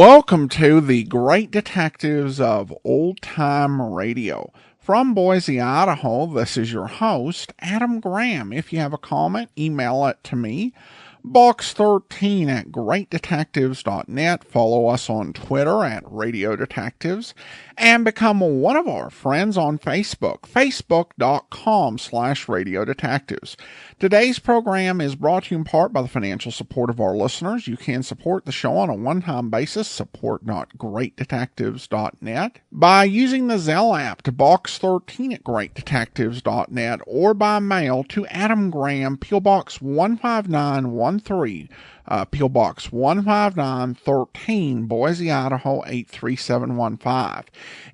Welcome to the Great Detectives of Old Time Radio. From Boise, Idaho, this is your host, Adam Graham. If you have a comment, email it to me. Box13 at greatdetectives.net. Follow us on Twitter at Radio Detectives. And become one of our friends on Facebook, facebook.com/Radio Detectives. Today's program is brought to you in part by the financial support of our listeners. You can support the show on a one-time basis, support.greatdetectives.net, by using the Zelle app to box13 at greatdetectives.net, or by mail to Adam Graham, P.O. Box 15913, P.O. Box 15913, Boise, Idaho 83715.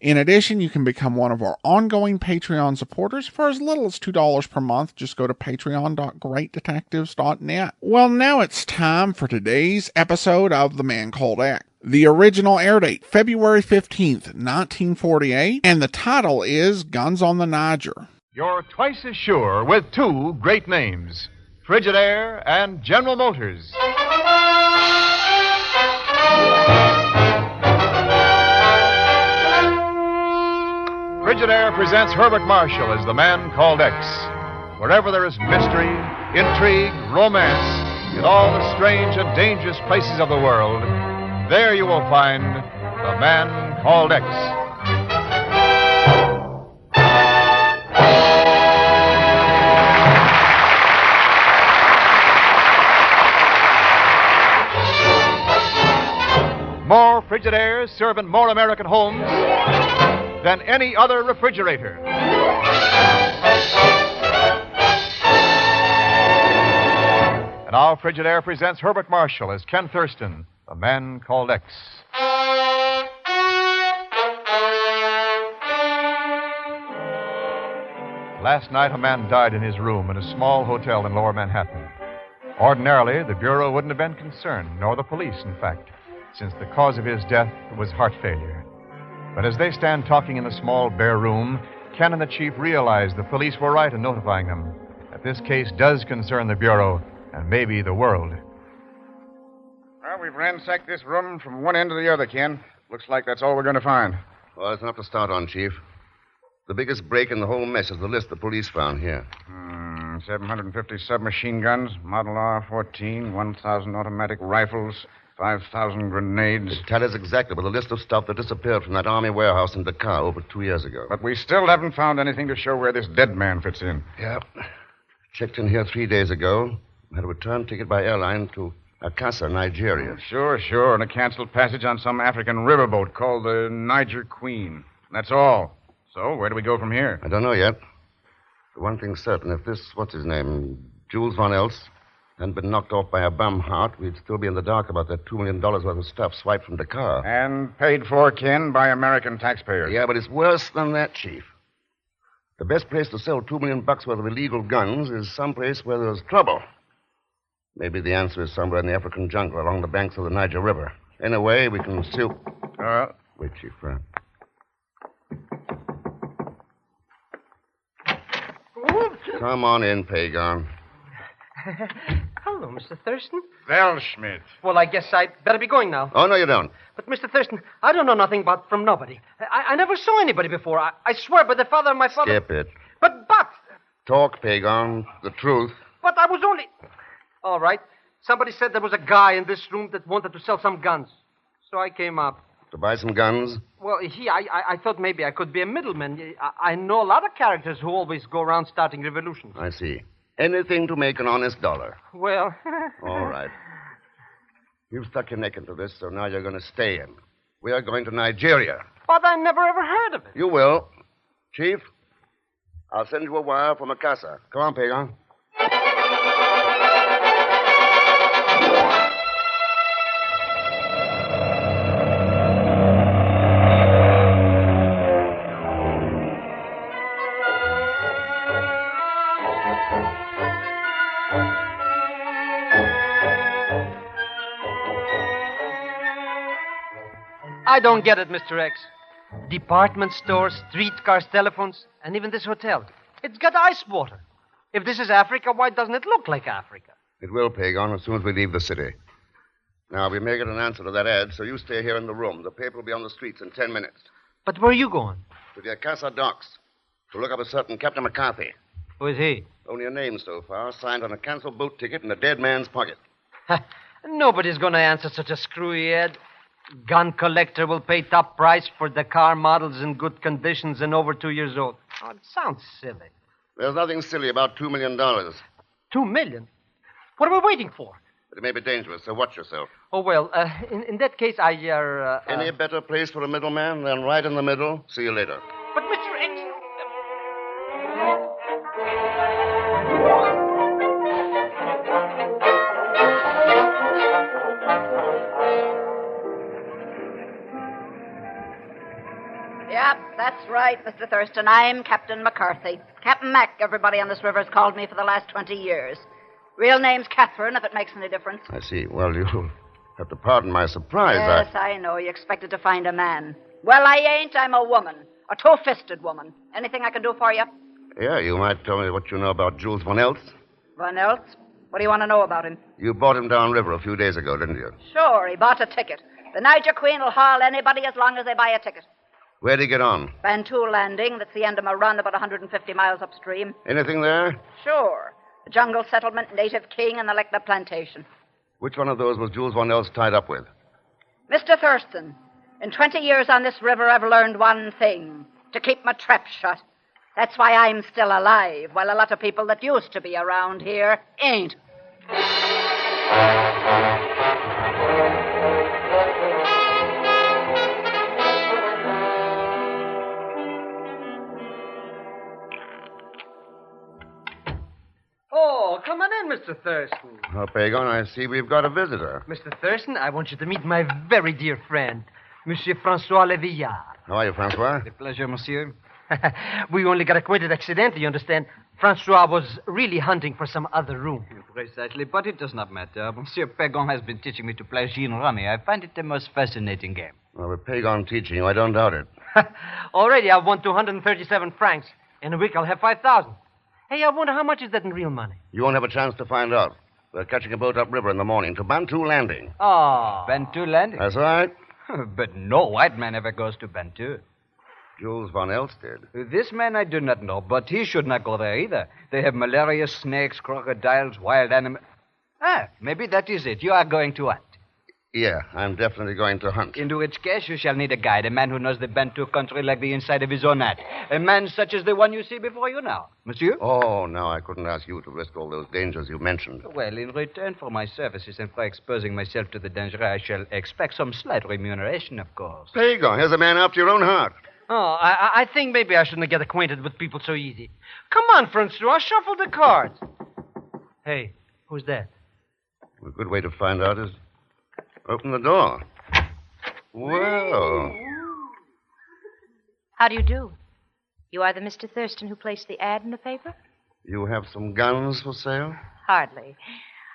In addition, you can become one of our ongoing Patreon supporters for as little as $2 per month. Just go to patreon.greatdetectives.net. Well, now it's time for today's episode of The Man Called X. The original air date, February 15th, 1948, and the title is Guns on the Niger. You're twice as sure with two great names, Frigidaire and General Motors. Frigidaire presents Herbert Marshall as the Man Called X. Wherever there is mystery, intrigue, romance, in all the strange and dangerous places of the world, there you will find the Man Called X. More Frigidaires serve in more American homes than any other refrigerator. And now Frigidaire presents Herbert Marshall as Ken Thurston, the Man Called X. Last night, a man died in his room in a small hotel in Lower Manhattan. Ordinarily, the Bureau wouldn't have been concerned, nor the police, in fact, since the cause of his death was heart failure. But as they stand talking in the small, bare room, Ken and the chief realize the police were right in notifying them that this case does concern the Bureau and maybe the world. Well, we've ransacked this room from one end to the other, Ken. Looks like that's all we're going to find. Well, it's enough to start on, Chief. The biggest break in the whole mess is the list the police found here. 750 submachine guns, Model R-14, 1,000 automatic rifles, 5,000 grenades. It tallies exactly with the list of stuff that disappeared from that army warehouse in Dakar over 2 years ago. But we still haven't found anything to show where this dead man fits in. Yeah. Checked in here 3 days ago. Had a return ticket by airline to Akassa, Nigeria. Sure. And a canceled passage on some African riverboat called the Niger Queen. That's all. So, where do we go from here? I don't know yet. The one thing's certain, if this, what's-his-name, Jules Von Elst, hadn't been knocked off by a bum heart, we'd still be in the dark about that $2 million worth of stuff swiped from Dakar. And paid for, Ken, by American taxpayers. Yeah, but it's worse than that, Chief. The best place to sell $2 million worth of illegal guns is someplace where there's trouble. Maybe the answer is somewhere in the African jungle along the banks of the Niger River. Anyway, we can still... Wait, Chief. Come on in, Pegon. Hello, Mr. Thurston. Welschmidt. Well, I guess I'd better be going now. Oh, no, you don't. But, Mr. Thurston, I don't know nothing from nobody. I never saw anybody before. I swear by the father of my father... Skip it. But... Talk, Pegon. The truth. But I was only... All right. Somebody said there was a guy in this room that wanted to sell some guns. So I came up. To buy some guns? Well, I thought maybe I could be a middleman. I know a lot of characters who always go around starting revolutions. I see. Anything to make an honest dollar. Well... All right. You've stuck your neck into this, so now you're going to stay in. We are going to Nigeria. But I never ever heard of it. You will. Chief, I'll send you a wire from Akassa. Come on, Pegon. I don't get it, Mr. X. Department stores, streetcars, telephones, and even this hotel. It's got ice water. If this is Africa, why doesn't it look like Africa? It will, Pegon, as soon as we leave the city. Now, we may get an answer to that ad, so you stay here in the room. The paper will be on the streets in 10 minutes. But where are you going? To the Acasa docks to look up a certain Captain McCarthy. Who is he? Only a name so far, signed on a canceled boat ticket in a dead man's pocket. Nobody's going to answer such a screwy ad. Gun collector will pay top price for the car models in good conditions and over 2 years old. Oh, it sounds silly. There's nothing silly about $2 million. $2 million? What are we waiting for? But it may be dangerous, so watch yourself. Oh, well, in that case, Any better place for a middleman than right in the middle? See you later. But, Mr. X... Yep, that's right, Mr. Thurston. I'm Captain McCarthy. Captain Mac, everybody on this river's called me for the last 20 years. Real name's Catherine, if it makes any difference. I see. Well, you'll have to pardon my surprise. Yes, I know. You expected to find a man. Well, I ain't. I'm a woman. A two-fisted woman. Anything I can do for you? Yeah, you might tell me what you know about Jules Van Elst. Van Elst? What do you want to know about him? You bought him downriver a few days ago, didn't you? Sure, he bought a ticket. The Niger Queen will haul anybody as long as they buy a ticket. Where'd he get on? Bantu Landing. That's the end of my run, about 150 miles upstream. Anything there? Sure. The jungle settlement, native king, and the Lecna plantation. Which one of those was Jules Van Elst tied up with? Mr. Thurston, in 20 years on this river, I've learned one thing. To keep my trap shut. That's why I'm still alive, while a lot of people that used to be around here ain't. Oh, come on in, Mr. Thurston. Oh, Pegon, I see we've got a visitor. Mr. Thurston, I want you to meet my very dear friend, Monsieur Francois Levillard. How are you, Francois? The pleasure, monsieur. We only got acquainted accidentally, you understand. Francois was really hunting for some other room. Precisely, but it does not matter. Monsieur Pegon has been teaching me to play gin rummy. I find it the most fascinating game. Well, with Pegon teaching you, I don't doubt it. Already I've won 237 francs. In a week I'll have 5,000. Hey, I wonder how much is that in real money? You won't have a chance to find out. We're catching a boat upriver in the morning to Bantu Landing. Oh. Bantu Landing? That's right. But no white man ever goes to Bantu. Jules Van Elst did. This man I do not know, but he should not go there either. They have malaria, snakes, crocodiles, wild animals. Ah, maybe that is it. You are going to hunt. Yeah, I'm definitely going to hunt. In which case, you shall need a guide, a man who knows the Bantu country like the inside of his own hat. A man such as the one you see before you now. Monsieur? Oh, no, I couldn't ask you to risk all those dangers you mentioned. Well, in return for my services and for exposing myself to the danger, I shall expect some slight remuneration, of course. Pegon, here's a man after your own heart. Oh, I think maybe I shouldn't get acquainted with people so easy. Come on, Francois, shuffle the cards. Hey, who's that? A good way to find out is open the door. Well. How do you do? You are the Mr. Thurston who placed the ad in the paper? You have some guns for sale? Hardly.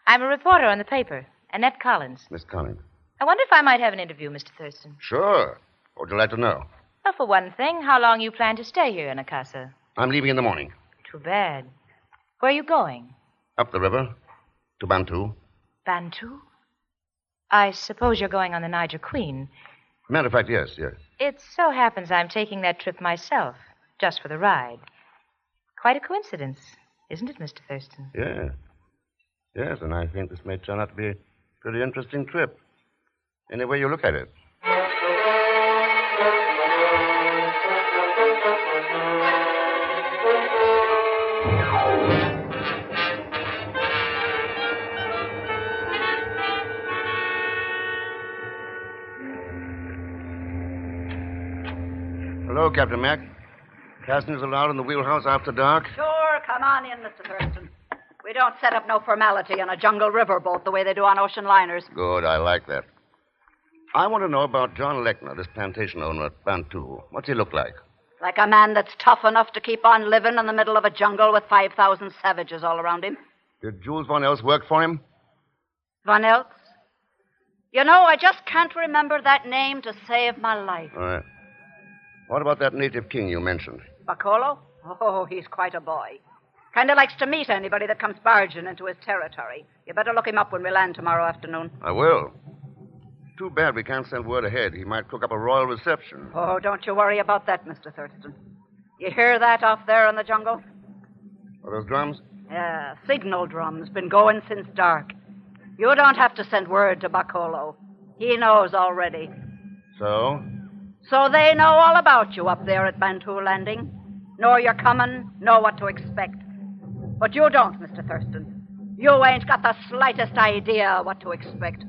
I'm a reporter on the paper, Annette Collins. Miss Collins. I wonder if I might have an interview, Mr. Thurston. Sure. What would you like to know? Well, for one thing, how long you plan to stay here in Acasa? I'm leaving in the morning. Too bad. Where are you going? Up the river. To Bantu. Bantu? I suppose you're going on the Niger Queen. Matter of fact, yes. It so happens I'm taking that trip myself, just for the ride. Quite a coincidence, isn't it, Mr. Thurston? Yeah. Yes, and I think this may turn out to be a pretty interesting trip. Any way you look at it. Hello, Captain Mac. Passengers allowed in the wheelhouse after dark? Sure, come on in, Mr. Thurston. We don't set up no formality on a jungle riverboat the way they do on ocean liners. Good, I like that. I want to know about John Lechner, this plantation owner at Bantu. What's he look like? Like a man that's tough enough to keep on living in the middle of a jungle with 5,000 savages all around him. Did Jules Van Elst work for him? Van Elst? You know, I just can't remember that name to save my life. All right. What about that native king you mentioned? Bacolo? Oh, he's quite a boy. Kind of likes to meet anybody that comes barging into his territory. You better look him up when we land tomorrow afternoon. I will. too bad we can't send word ahead. He might cook up a royal reception. Oh, don't you worry about that, Mr. Thurston. You hear that off there in the jungle? Are those drums? Yeah, signal drums. Been going since dark. You don't have to send word to Bacolo. He knows already. So? So they know all about you up there at Bantu Landing. Know you're coming, know what to expect. But you don't, Mr. Thurston. You ain't got the slightest idea what to expect.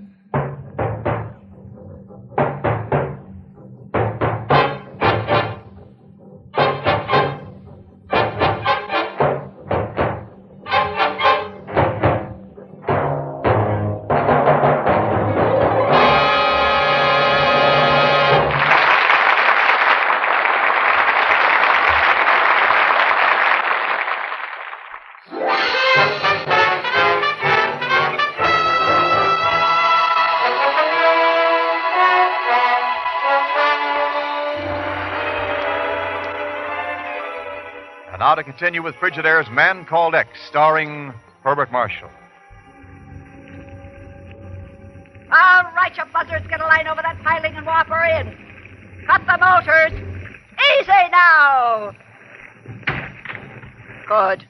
Now to continue with Frigidaire's Man Called X, starring Herbert Marshall. All right, you buzzards, get a line over that piling and whop her in. Cut the motors. Easy now. Good.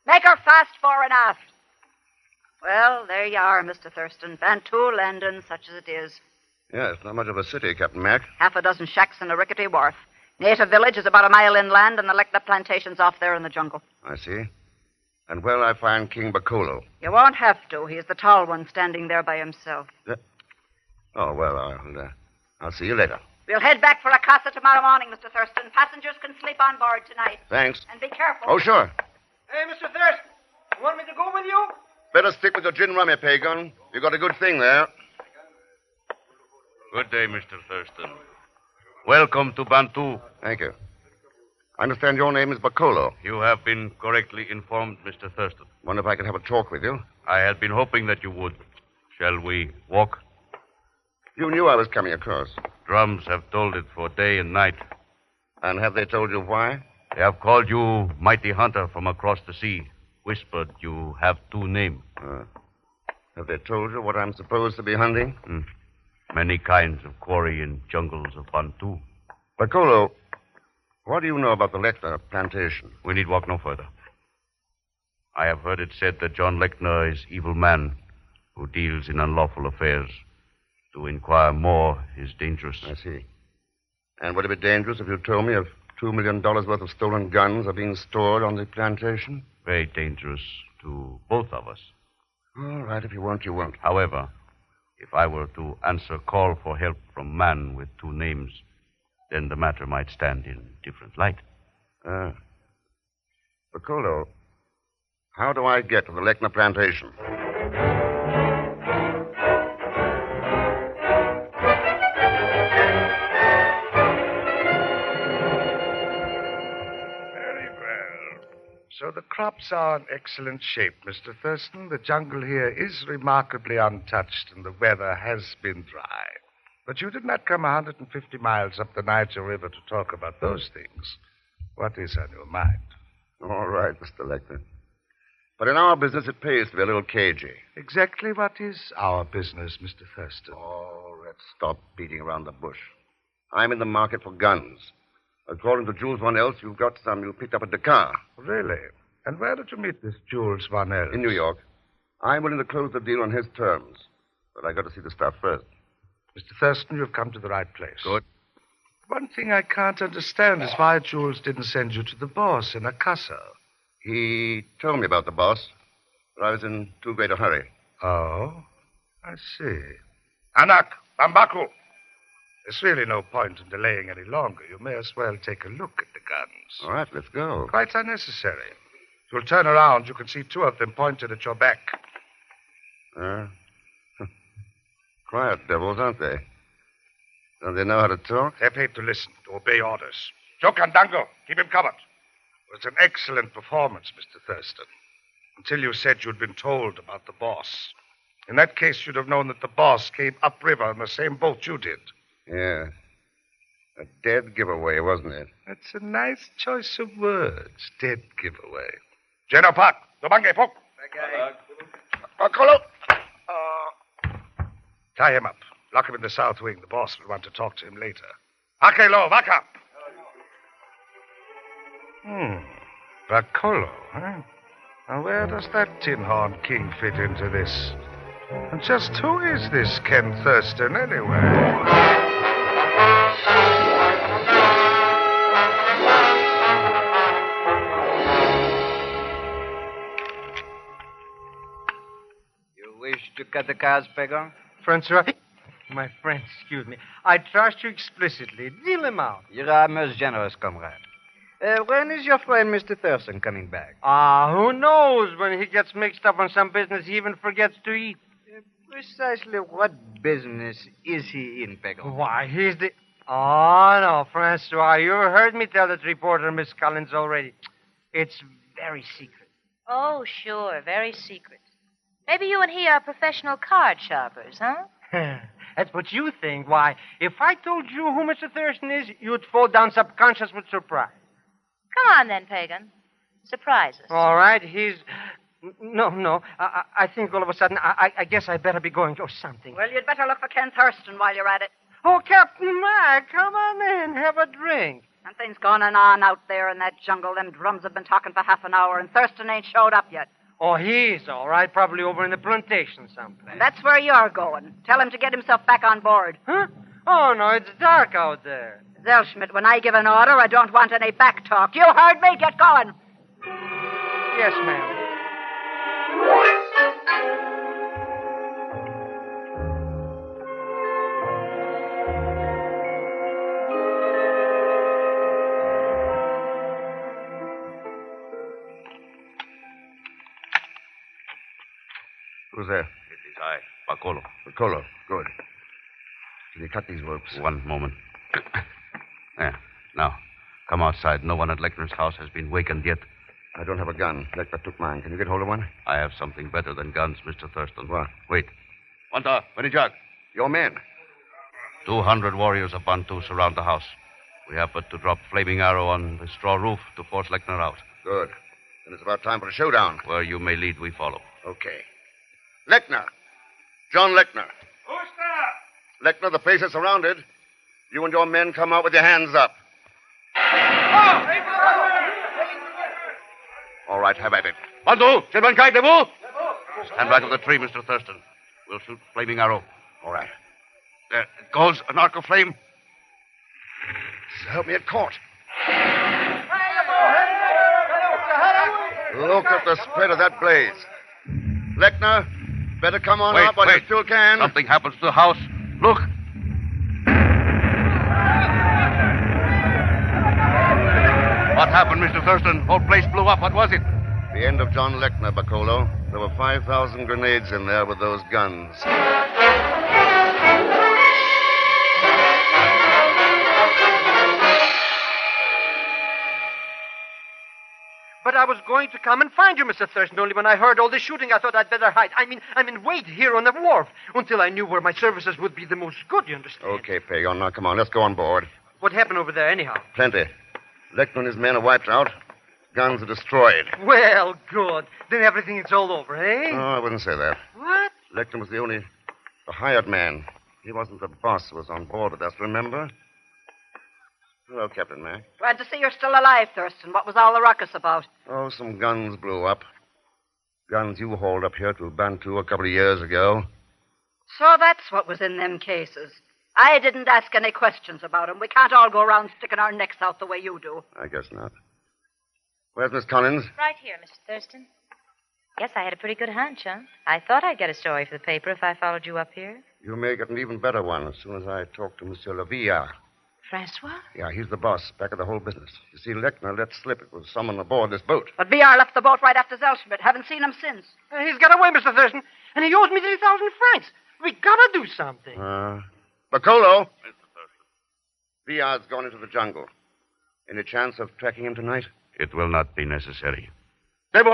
Make her fast fore and aft. Well, there you are, Mr. Thurston. Bantu Landing, such as it is. Yes, not much of a city, Captain Mac. Half a dozen shacks and a rickety wharf. Native village is about a mile inland, and the Lecna plantation's off there in the jungle. I see. And where'll I find King Bacolo? You won't have to. He's the tall one standing there by himself. Oh, well, I'll see you later. We'll head back for a casa tomorrow morning, Mr. Thurston. Passengers can sleep on board tonight. Thanks. And be careful. Oh, sure. Hey, Mr. Thurston, you want me to go with you? Better stick with your gin rummy, Pegon. You got a good thing there. Good day, Mr. Thurston. Welcome to Bantu. Thank you. I understand your name is Bacolo. You have been correctly informed, Mr. Thurston. Wonder if I could have a talk with you. I had been hoping that you would. Shall we walk? You knew I was coming across. Drums have told it for day and night. And have they told you why? They have called you mighty hunter from across the sea. Whispered you have two names. Have they told you what I'm supposed to be hunting? Many kinds of quarry in jungles of Bantu. Bacolo, what do you know about the Lecna plantation? We need walk no further. I have heard it said that John Lecna is evil man who deals in unlawful affairs. To inquire more is dangerous. I see. And would it be dangerous if you told me if $2 million worth of stolen guns are being stored on the plantation? Very dangerous to both of us. All right, if you won't, you won't. However, if I were to answer call for help from man with two names, then the matter might stand in different light. Bacolo, how do I get to the Lecna plantation? So the crops are in excellent shape, Mr. Thurston. The jungle here is remarkably untouched, and the weather has been dry. But you did not come 150 miles up the Niger River to talk about those things. What is on your mind? All right, Mr. Lecter. But in our business, it pays to be a little cagey. Exactly what is our business, Mr. Thurston? Oh, let's stop beating around the bush. I'm in the market for guns. According to Jules Von Els, you've got some you picked up at Dakar. Really? And where did you meet this Jules Von Els? In New York. I'm willing to close the deal on his terms. But I got to see the stuff first. Mr. Thurston, you've come to the right place. Good. One thing I can't understand is why Jules didn't send you to the boss in a casa. He told me about the boss, but I was in too great a hurry. Oh, I see. Anak, Bambaku. There's really no point in delaying any longer. You may as well take a look at the guns. All right, let's go. Quite unnecessary. If you'll turn around, you can see two of them pointed at your back. Quiet devils, aren't they? Don't they know how to talk? They're paid to listen, to obey orders. Jokandango, keep him covered. It was an excellent performance, Mr. Thurston. Until you said you'd been told about the boss. In that case, you'd have known that the boss came upriver in the same boat you did. Yeah. A dead giveaway, wasn't it? That's a nice choice of words, dead giveaway. General Park, Dobange Pok. Tie him up. Lock him in the south wing. The boss will want to talk to him later. Akelo, Vaka! Bacolo, huh? Now, where does that tin horn king fit into this? And just who is this Ken Thurston, anyway? To cut the cars, Pegon? Francois, my friend, excuse me. I trust you explicitly. Deal him out. You are most generous, comrade. When is your friend Mr. Thurston coming back? Who knows? When he gets mixed up on some business, he even forgets to eat. Precisely what business is he in, Pegon? Why, he's the... Oh, no, Francois, you heard me tell that reporter, Miss Collins, already. It's very secret. Oh, sure, very secret. Maybe you and he are professional card sharpers, huh? That's what you think. Why, if I told you who Mr. Thurston is, you'd fall down subconscious with surprise. Come on, then, Pegon. Surprise us. All right, he's... No. I think all of a sudden, I guess I better be going or something. Well, you'd better look for Ken Thurston while you're at it. Oh, Captain Mac, come on in. Have a drink. Something's going on out there in that jungle. Them drums have been talking for half an hour, and Thurston ain't showed up yet. Oh, he's all right. Probably over in the plantation someplace. That's where you're going. Tell him to get himself back on board. Huh? Oh, no, it's dark out there. Zellschmidt, when I give an order, I don't want any back talk. You heard me. Get going. Yes, ma'am. Who's there? It is I, Bacolo. Bacolo. Good. Did he cut these ropes? One moment. There. Now, come outside. No one at Lechner's house has been wakened yet. I don't have a gun. Lechner took mine. Can you get hold of one? I have something better than guns, Mr. Thurston. What? Wait. Wanta, Benijak. Your men. 200 warriors of Bantu surround the house. We have but to drop flaming arrow on the straw roof to force Lechner out. Good. Then it's about time for a showdown. Where you may lead, we follow. Okay. Lechner. John Lechner. Who's there? Lechner, the place is surrounded. You and your men come out with your hands up. All right, have at it. Bantu, Chilman Kai, debout. Stand back of the tree, Mr. Thurston. We'll shoot flaming arrow. All right. There it goes, an arc of flame. So help me, it caught. Look at the spread of that blaze. Lechner, better come on out while you still can. Something happens to the house. Look. What happened, Mr. Thurston? Whole place blew up. What was it? The end of John Lechner, Bacolo. There were 5,000 grenades in there with those guns. But I was going to come and find you, Mr. Thurston. Only when I heard all the shooting, I thought I'd better hide. I mean, wait here on the wharf until I knew where my services would be the most good, you understand? Okay, Pegon. Now, come on. Let's go on board. What happened over there, anyhow? Plenty. Lechner and his men are wiped out. Guns are destroyed. Well, good. Then everything is all over, eh? No, I wouldn't say that. What? Lechner was the hired man. He wasn't the boss who was on board with us, remember? Hello, Captain Mac. Glad to see you're still alive, Thurston. What was all the ruckus about? Oh, some guns blew up. Guns you hauled up here to Bantu a couple of years ago. So that's what was in them cases. I didn't ask any questions about them. We can't all go around sticking our necks out the way you do. I guess not. Where's Miss Collins? Right here, Mr. Thurston. Guess I had a pretty good hunch, huh? I thought I'd get a story for the paper if I followed you up here. You may get an even better one as soon as I talk to Monsieur Lavilla. Francois? Yeah, he's the boss, back of the whole business. You see, Lechner let slip it was someone aboard this boat. But VR left the boat right after Zellschmidt. Haven't seen him since. He's got away, Mr. Thurston, and he owes me 3,000 francs. We gotta do something. Bacolo. Mr. Thurston. VR's gone into the jungle. Any chance of tracking him tonight? It will not be necessary. Oh,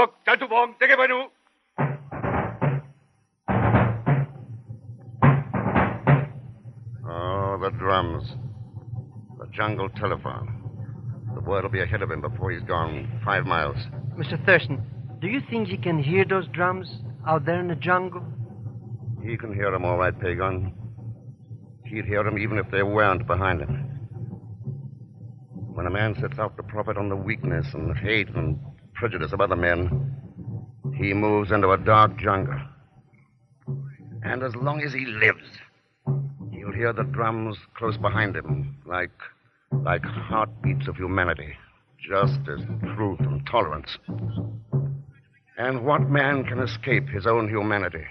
the drums. The jungle telephone. The word will be ahead of him before he's gone 5 miles. Mr. Thurston, do you think he can hear those drums out there in the jungle? He can hear them all right, Pegon. He'd hear them even if they weren't behind him. When a man sets out to profit on the weakness and hate and prejudice of other men, he moves into a dark jungle. And as long as he lives, he'll hear the drums close behind him, like heartbeats of humanity, justice, truth, and tolerance. And what man can escape his own humanity?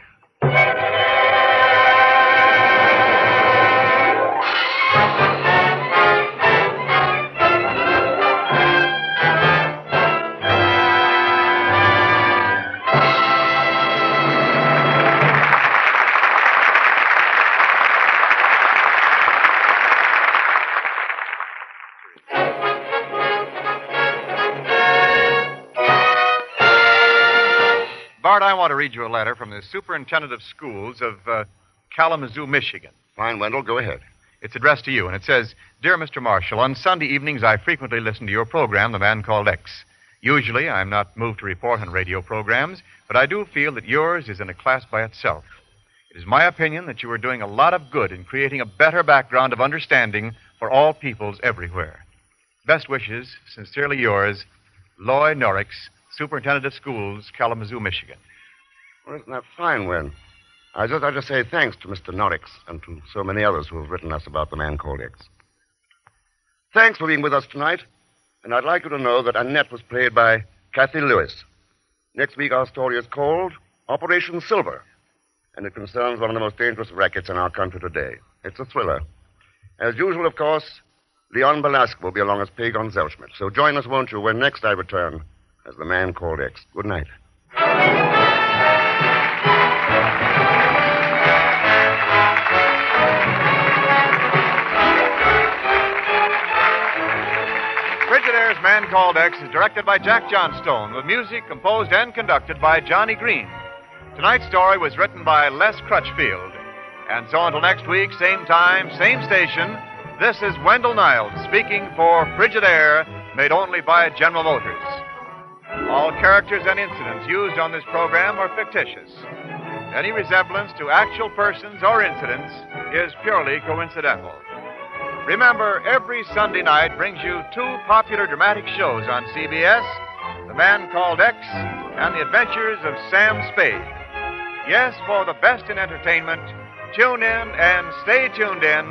Bart, I want to read you a letter from the superintendent of schools of Kalamazoo, Michigan. Fine, Wendell, go ahead. It's addressed to you, and it says, Dear Mr. Marshall, on Sunday evenings I frequently listen to your program, The Man Called X. Usually I'm not moved to report on radio programs, but I do feel that yours is in a class by itself. It is my opinion that you are doing a lot of good in creating a better background of understanding for all peoples everywhere. Best wishes, sincerely yours, Loy Norix, Superintendent of Schools, Kalamazoo, Michigan. Well, isn't that fine, Wen? I just say thanks to Mr. Norix and to so many others who have written us about The Man Called X. Thanks for being with us tonight, and I'd like you to know that Annette was played by Kathy Lewis. Next week, our story is called Operation Silver, and it concerns one of the most dangerous rackets in our country today. It's a thriller. As usual, of course, Leon Belasco will be along as Pegon Zellschmidt. So join us, won't you, when next I return as The Man Called X. Good night. Frigidaire's Man Called X is directed by Jack Johnstone, with music composed and conducted by Johnny Green. Tonight's story was written by Les Crutchfield. And so until next week, same time, same station, this is Wendell Niles speaking for Frigidaire, made only by General Motors. All characters and incidents used on this program are fictitious. Any resemblance to actual persons or incidents is purely coincidental. Remember, every Sunday night brings you two popular dramatic shows on CBS, The Man Called X and The Adventures of Sam Spade. Yes, for the best in entertainment, tune in and stay tuned in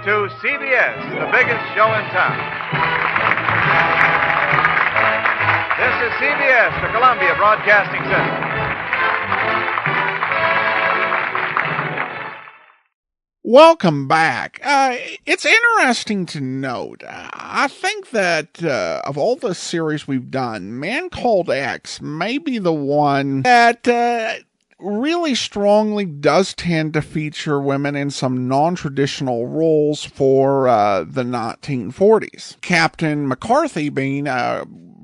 to CBS, the biggest show in town. This is CBS, the Columbia Broadcasting System. Welcome back. It's interesting to note, I think that of all the series we've done, Man Called X may be the one that really strongly does tend to feature women in some non-traditional roles for the 1940s. Captain McCarthy being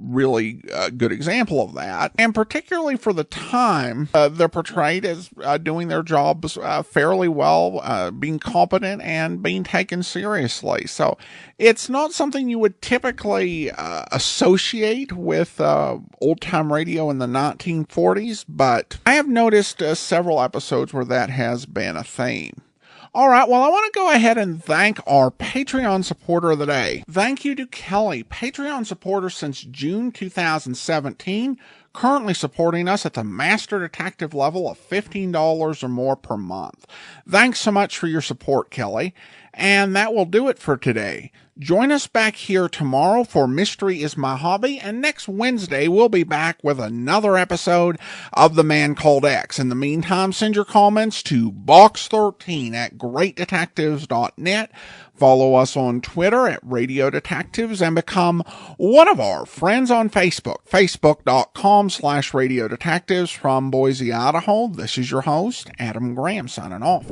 really good example of that, and particularly for the time, they're portrayed as doing their jobs fairly well, being competent and being taken seriously. So it's not something you would typically associate with old-time radio in the 1940s, but I have noticed several episodes where that has been a theme. All right, well, I want to go ahead and thank our Patreon supporter of the day. Thank you to Kelly, Patreon supporter since June 2017, currently supporting us at the Master Detective level of $15 or more per month. Thanks so much for your support, Kelly. And that will do it for today. Join us back here tomorrow for Mystery is My Hobby, and next Wednesday we'll be back with another episode of The Man Called X. In the meantime, send your comments to box13@greatdetectives.net. Follow us on Twitter at Radio Detectives and become one of our friends on Facebook, facebook.com/Radio Detectives. From Boise, Idaho, this is your host, Adam Graham, signing off.